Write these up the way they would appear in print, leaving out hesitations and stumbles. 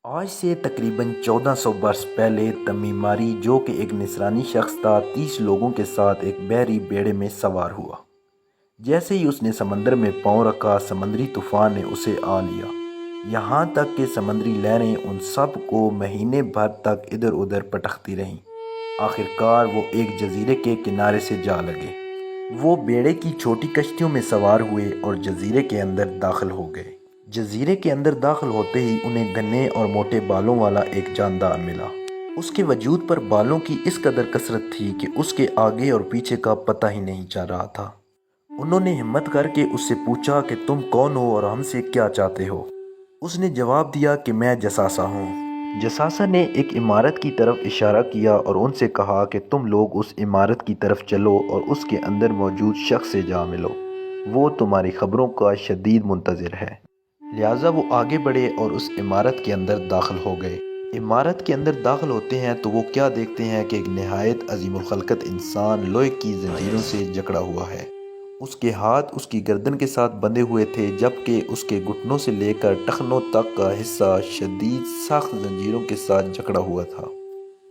آج سے تقریباً 1400 برس پہلے تمیماری جو کہ ایک نصرانی شخص تھا 30 لوگوں کے ساتھ ایک بحری بیڑے میں سوار ہوا۔ جیسے ہی اس نے سمندر میں پاؤں رکھا سمندری طوفان نے اسے آ لیا، یہاں تک کہ سمندری لہریں ان سب کو مہینے بھر تک ادھر ادھر پٹکتی رہیں۔ آخر کار وہ ایک جزیرے کے کنارے سے جا لگے۔ وہ بیڑے کی چھوٹی کشتیوں میں سوار ہوئے اور جزیرے کے اندر داخل ہو گئے۔ جزیرے کے اندر داخل ہوتے ہی انہیں گھنے اور موٹے بالوں والا ایک جاندار ملا۔ اس کے وجود پر بالوں کی اس قدر کثرت تھی کہ اس کے آگے اور پیچھے کا پتہ ہی نہیں چل رہا تھا۔ انہوں نے ہمت کر کے اس سے پوچھا کہ تم کون ہو اور ہم سے کیا چاہتے ہو؟ اس نے جواب دیا کہ میں جساسہ ہوں۔ جساسہ نے ایک عمارت کی طرف اشارہ کیا اور ان سے کہا کہ تم لوگ اس عمارت کی طرف چلو اور اس کے اندر موجود شخص سے جا ملو، وہ تمہاری خبروں کا شدید منتظر ہے۔ لہٰذا وہ آگے بڑھے اور اس عمارت کے اندر داخل ہو گئے۔ عمارت کے اندر داخل ہوتے ہیں تو وہ کیا دیکھتے ہیں کہ ایک نہایت عظیم الخلقت انسان لوہے کی زنجیروں سے جکڑا ہوا ہے۔ اس کے ہاتھ اس کی گردن کے ساتھ بندھے ہوئے تھے، جبکہ اس کے گھٹنوں سے لے کر ٹخنوں تک کا حصہ شدید سخت زنجیروں کے ساتھ جکڑا ہوا تھا۔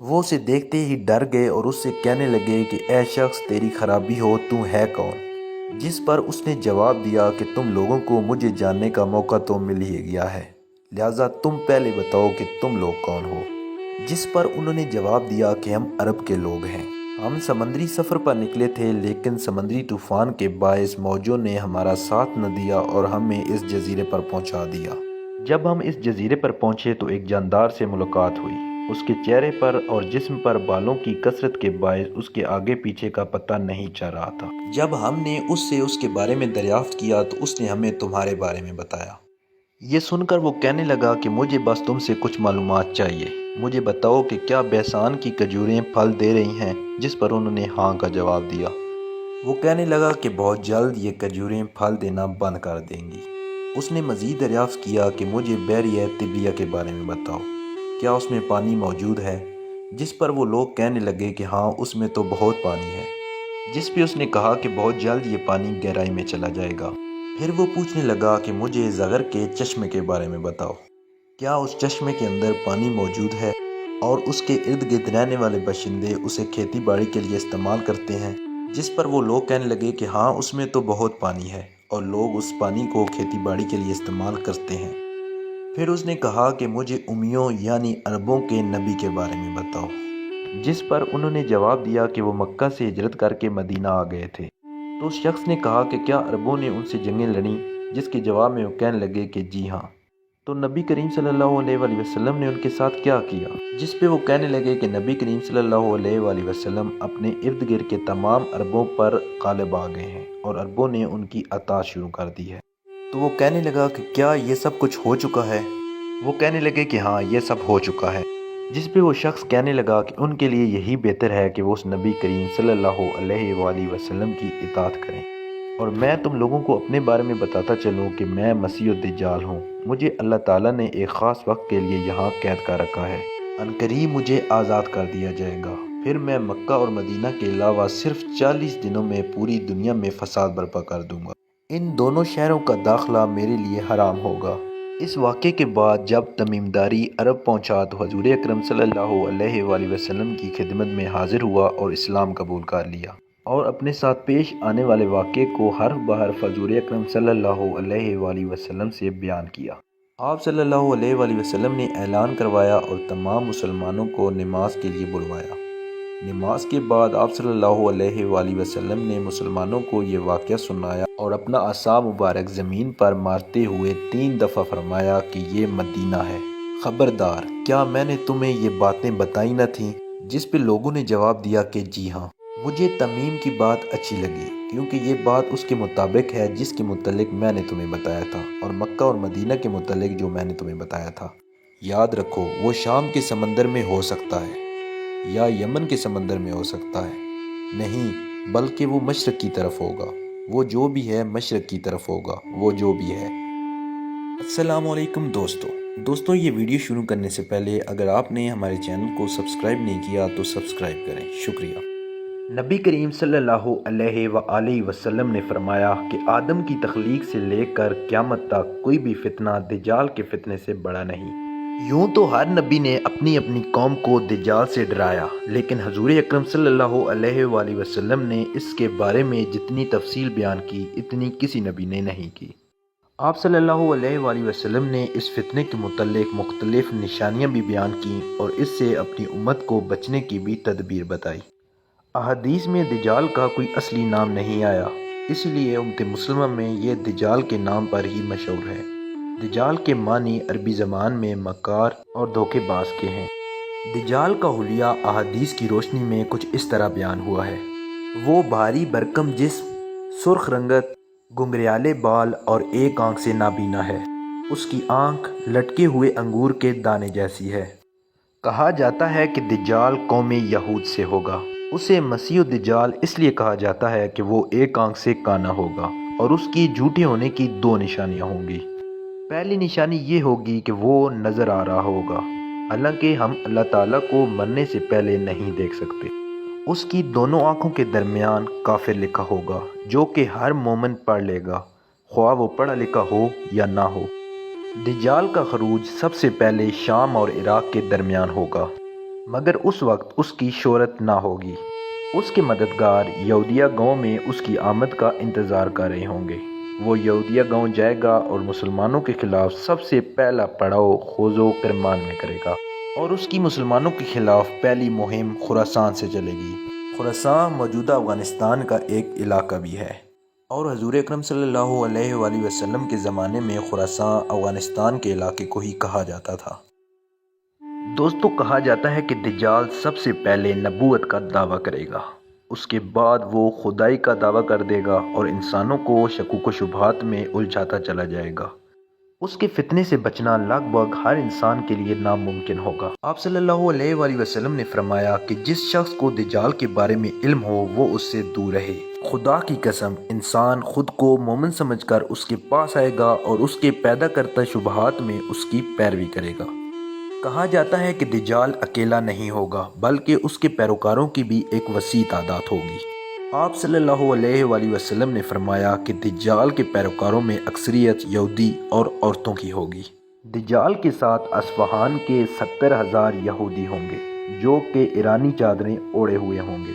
وہ اسے دیکھتے ہی ڈر گئے اور اس سے کہنے لگے کہ اے شخص، تیری خرابی ہو، تو ہے کون؟ جس پر اس نے جواب دیا کہ تم لوگوں کو مجھے جاننے کا موقع تو مل ہی گیا ہے، لہٰذا تم پہلے بتاؤ کہ تم لوگ کون ہو؟ جس پر انہوں نے جواب دیا کہ ہم عرب کے لوگ ہیں۔ ہم سمندری سفر پر نکلے تھے، لیکن سمندری طوفان کے باعث موجوں نے ہمارا ساتھ نہ دیا اور ہمیں اس جزیرے پر پہنچا دیا۔ جب ہم اس جزیرے پر پہنچے تو ایک جاندار سے ملاقات ہوئی۔ اس کے چہرے پر اور جسم پر بالوں کی کثرت کے باعث اس کے آگے پیچھے کا پتہ نہیں چل رہا تھا۔ جب ہم نے اس سے اس کے بارے میں دریافت کیا تو اس نے ہمیں تمہارے بارے میں بتایا۔ یہ سن کر وہ کہنے لگا کہ مجھے بس تم سے کچھ معلومات چاہیے، مجھے بتاؤ کہ کیا بیسان کی کھجوریں پھل دے رہی ہیں؟ جس پر انہوں نے ہاں کا جواب دیا۔ وہ کہنے لگا کہ بہت جلد یہ کھجوریں پھل دینا بند کر دیں گی۔ اس نے مزید دریافت کیا کہ مجھے بحیرہ طبریہ کے بارے میں بتاؤ، کیا اس میں پانی موجود ہے؟ جس پر وہ لوگ کہنے لگے کہ ہاں، اس میں تو بہت پانی ہے۔ جس پہ اس نے کہا کہ بہت جلد یہ پانی گہرائی میں چلا جائے گا۔ پھر وہ پوچھنے لگا کہ مجھے زغر کے چشمے کے بارے میں بتاؤ، کیا اس چشمے کے اندر پانی موجود ہے اور اس کے ارد گرد رہنے والے باشندے اسے کھیتی باڑی کے لیے استعمال کرتے ہیں؟ جس پر وہ لوگ کہنے لگے کہ ہاں، اس میں تو بہت پانی ہے اور لوگ اس پانی کو کھیتی باڑی کے لیے استعمال کرتے ہیں۔ پھر اس نے کہا کہ مجھے امیوں یعنی عربوں کے نبی کے بارے میں بتاؤ۔ جس پر انہوں نے جواب دیا کہ وہ مکہ سے ہجرت کر کے مدینہ آ گئے تھے۔ تو اس شخص نے کہا کہ کیا عربوں نے ان سے جنگیں لڑیں؟ جس کے جواب میں وہ کہنے لگے کہ جی ہاں۔ تو نبی کریم صلی اللہ علیہ وآلہ وسلم نے ان کے ساتھ کیا کیا؟ جس پہ وہ کہنے لگے کہ نبی کریم صلی اللہ علیہ وآلہ وسلم اپنے ارد گرد کے تمام عربوں پر غالب آ گئے ہیں اور عربوں نے ان کی اطاعت شروع کر دی ہے۔ تو وہ کہنے لگا کہ کیا یہ سب کچھ ہو چکا ہے؟ وہ کہنے لگے کہ ہاں، یہ سب ہو چکا ہے۔ جس پہ وہ شخص کہنے لگا کہ ان کے لیے یہی بہتر ہے کہ وہ اس نبی کریم صلی اللہ علیہ وآلہ وسلم کی اطاعت کریں، اور میں تم لوگوں کو اپنے بارے میں بتاتا چلوں کہ میں مسیح الدجال ہوں۔ مجھے اللہ تعالیٰ نے ایک خاص وقت کے لیے یہاں قید کر رکھا ہے، عنقریب مجھے آزاد کر دیا جائے گا، پھر میں مکہ اور مدینہ کے علاوہ صرف 40 دنوں میں پوری دنیا میں فساد برپا کر دوں گا۔ ان دونوں شہروں کا داخلہ میرے لیے حرام ہوگا۔ اس واقعے کے بعد جب تمیمداری عرب پہنچا تو حضور اکرم صلی اللہ علیہ وآلہ وسلم کی خدمت میں حاضر ہوا اور اسلام قبول کر لیا، اور اپنے ساتھ پیش آنے والے واقعے کو حرف بحرف حضور اکرم صلی اللہ علیہ وآلہ وسلم سے بیان کیا۔ آپ صلی اللہ علیہ وآلہ وسلم نے اعلان کروایا اور تمام مسلمانوں کو نماز کے لیے بلوایا۔ نماز کے بعد آپ صلی اللہ علیہ وآلہ وسلم نے مسلمانوں کو یہ واقعہ سنایا اور اپنا عصا مبارک زمین پر مارتے ہوئے 3 دفعہ فرمایا کہ یہ مدینہ ہے، خبردار، کیا میں نے تمہیں یہ باتیں بتائی نہ تھیں؟ جس پہ لوگوں نے جواب دیا کہ جی ہاں۔ مجھے تمیم کی بات اچھی لگی، کیونکہ یہ بات اس کے مطابق ہے جس کے متعلق میں نے تمہیں بتایا تھا، اور مکہ اور مدینہ کے متعلق جو میں نے تمہیں بتایا تھا۔ یاد رکھو، وہ شام کے سمندر میں ہو سکتا ہے یا یمن کے سمندر میں ہو سکتا ہے، نہیں، بلکہ وہ مشرق کی طرف ہوگا۔ وہ جو بھی ہے مشرق کی طرف ہوگا، وہ جو بھی ہے۔ السلام علیکم دوستو، یہ ویڈیو شروع کرنے سے پہلے اگر آپ نے ہمارے چینل کو سبسکرائب نہیں کیا تو سبسکرائب کریں، شکریہ۔ نبی کریم صلی اللہ علیہ وآلہ وسلم نے فرمایا کہ آدم کی تخلیق سے لے کر قیامت تک کوئی بھی فتنہ دجال کے فتنے سے بڑا نہیں۔ یوں تو ہر نبی نے اپنی اپنی قوم کو دجال سے ڈرایا، لیکن حضور اکرم صلی اللہ علیہ وآلہ وسلم نے اس کے بارے میں جتنی تفصیل بیان کی اتنی کسی نبی نے نہیں کی۔ آپ صلی اللہ علیہ وآلہ وسلم نے اس فتنے کے متعلق مختلف نشانیاں بھی بیان کیں اور اس سے اپنی امت کو بچنے کی بھی تدبیر بتائی۔ احادیث میں دجال کا کوئی اصلی نام نہیں آیا، اس لیے امت مسلمہ میں یہ دجال کے نام پر ہی مشہور ہے۔ دجال کے معنی عربی زبان میں مکار اور دھوکے باز کے ہیں۔ دجال کا حلیہ احادیث کی روشنی میں کچھ اس طرح بیان ہوا ہے۔ وہ بھاری بھرکم جسم، سرخ رنگت، گھنگریالے بال اور ایک آنکھ سے نابینا ہے۔ اس کی آنکھ لٹکے ہوئے انگور کے دانے جیسی ہے۔ کہا جاتا ہے کہ دجال قوم یہود سے ہوگا۔ اسے مسیح الدجال اس لیے کہا جاتا ہے کہ وہ ایک آنکھ سے کانا ہوگا اور اس کی جھوٹے ہونے کی دو نشانیاں ہوں گی۔ پہلی نشانی یہ ہوگی کہ وہ نظر آ رہا ہوگا، حالانکہ ہم اللہ تعالیٰ کو مرنے سے پہلے نہیں دیکھ سکتے۔ اس کی دونوں آنکھوں کے درمیان کافر لکھا ہوگا، جو کہ ہر مومن پڑھ لے گا، خواہ وہ پڑھا لکھا ہو یا نہ ہو۔ دجال کا خروج سب سے پہلے شام اور عراق کے درمیان ہوگا، مگر اس وقت اس کی شہرت نہ ہوگی۔ اس کے مددگار یہودیہ گاؤں میں اس کی آمد کا انتظار کر رہے ہوں گے۔ وہ یہودیہ گاؤں جائے گا اور مسلمانوں کے خلاف سب سے پہلا پڑاؤ خوض و کرمان میں کرے گا، اور اس کی مسلمانوں کے خلاف پہلی مہم خراسان سے چلے گی۔ خراسان موجودہ افغانستان کا ایک علاقہ بھی ہے، اور حضور اکرم صلی اللہ علیہ وآلہ وسلم کے زمانے میں خراسان افغانستان کے علاقے کو ہی کہا جاتا تھا۔ دوستو، کہا جاتا ہے کہ دجال سب سے پہلے نبوت کا دعویٰ کرے گا، اس کے بعد وہ خدائی کا دعویٰ کر دے گا اور انسانوں کو شکوک و شبہات میں الجھاتا چلا جائے گا۔ اس کے فتنے سے بچنا لگ بھگ ہر انسان کے لیے ناممکن ہوگا۔ آپ صلی اللہ علیہ وآلہ وسلم نے فرمایا کہ جس شخص کو دجال کے بارے میں علم ہو وہ اس سے دور رہے۔ خدا کی قسم، انسان خود کو مومن سمجھ کر اس کے پاس آئے گا اور اس کے پیدا کرتا شبہات میں اس کی پیروی کرے گا۔ کہا جاتا ہے کہ دجال اکیلا نہیں ہوگا، بلکہ اس کے پیروکاروں کی بھی ایک وسیع تعداد ہوگی۔ آپ صلی اللہ علیہ وآلہ وسلم نے فرمایا کہ دجال کے پیروکاروں میں اکثریت یہودی اور عورتوں کی ہوگی۔ دجال کے ساتھ اصفہان کے 70,000 یہودی ہوں گے، جو کہ ایرانی چادریں اوڑھے ہوئے ہوں گے۔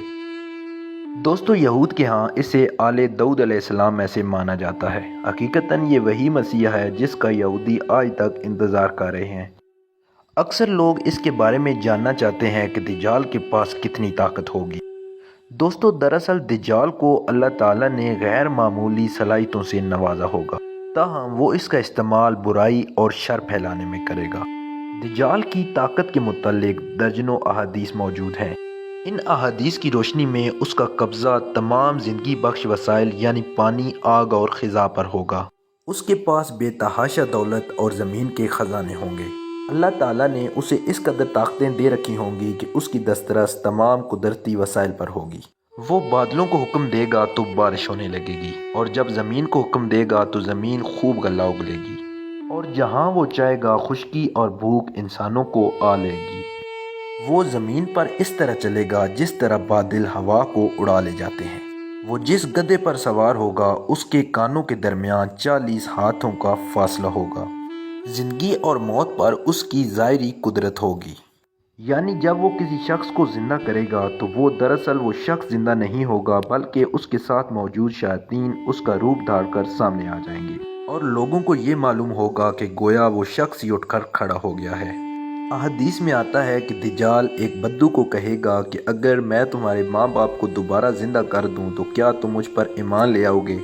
دوستو، یہود کے ہاں اسے آل داؤد علیہ السلام میں سے مانا جاتا ہے۔ حقیقتاً یہ وہی مسیح ہے جس کا یہودی آج تک انتظار کر رہے ہیں۔ اکثر لوگ اس کے بارے میں جاننا چاہتے ہیں کہ دجال کے پاس کتنی طاقت ہوگی۔ دوستو، دراصل دجال کو اللہ تعالیٰ نے غیر معمولی صلاحیتوں سے نوازا ہوگا، تاہم وہ اس کا استعمال برائی اور شر پھیلانے میں کرے گا۔ دجال کی طاقت کے متعلق درجنوں احادیث موجود ہیں۔ ان احادیث کی روشنی میں اس کا قبضہ تمام زندگی بخش وسائل یعنی پانی، آگ اور خزاں پر ہوگا۔ اس کے پاس بے تحاشا دولت اور زمین کے خزانے ہوں گے۔ اللہ تعالیٰ نے اسے اس قدر طاقتیں دے رکھی ہوں گی کہ اس کی دسترس تمام قدرتی وسائل پر ہوگی۔ وہ بادلوں کو حکم دے گا تو بارش ہونے لگے گی، اور جب زمین کو حکم دے گا تو زمین خوب غلہ اگلے گی، اور جہاں وہ چاہے گا خشکی اور بھوک انسانوں کو آ لے گی۔ وہ زمین پر اس طرح چلے گا جس طرح بادل ہوا کو اڑا لے جاتے ہیں۔ وہ جس گدھے پر سوار ہوگا اس کے کانوں کے درمیان 40 ہاتھوں کا فاصلہ ہوگا۔ زندگی اور موت پر اس کی ظاہری قدرت ہوگی، یعنی جب وہ کسی شخص کو زندہ کرے گا تو وہ دراصل وہ شخص زندہ نہیں ہوگا، بلکہ اس کے ساتھ موجود شیاطین اس کا روپ دھار کر سامنے آ جائیں گے، اور لوگوں کو یہ معلوم ہوگا کہ گویا وہ شخص ہی اٹھ کر کھڑا ہو گیا ہے۔ احادیث میں آتا ہے کہ دجال ایک بدو کو کہے گا کہ اگر میں تمہارے ماں باپ کو دوبارہ زندہ کر دوں تو کیا تم مجھ پر ایمان لے آؤ گے؟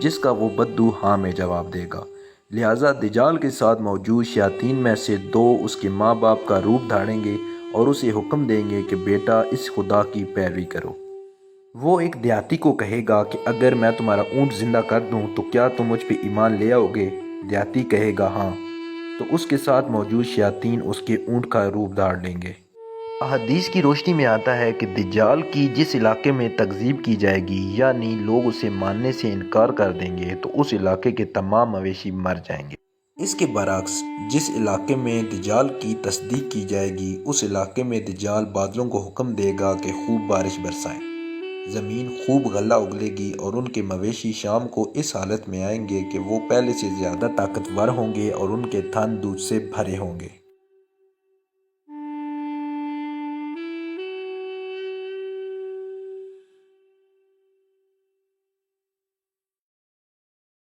جس کا وہ بدو ہاں میں جواب دے گا۔ لہٰذا دجال کے ساتھ موجود شیاطین میں سے 2 اس کے ماں باپ کا روپ دھاڑیں گے اور اسے حکم دیں گے کہ بیٹا اس خدا کی پیروی کرو۔ وہ ایک دیہاتی کو کہے گا کہ اگر میں تمہارا اونٹ زندہ کر دوں تو کیا تم مجھ پہ ایمان لے آؤ گے؟ دیہاتی کہے گا ہاں، تو اس کے ساتھ موجود شیاطین اس کے اونٹ کا روپ دھاڑ لیں گے۔ احادیث کی روشنی میں آتا ہے کہ دجال کی جس علاقے میں تکذیب کی جائے گی، یعنی لوگ اسے ماننے سے انکار کر دیں گے، تو اس علاقے کے تمام مویشی مر جائیں گے۔ اس کے برعکس جس علاقے میں دجال کی تصدیق کی جائے گی، اس علاقے میں دجال بادلوں کو حکم دے گا کہ خوب بارش برسائیں، زمین خوب غلہ اگلے گی، اور ان کے مویشی شام کو اس حالت میں آئیں گے کہ وہ پہلے سے زیادہ طاقتور ہوں گے اور ان کے تھن دودھ سے بھرے ہوں گے۔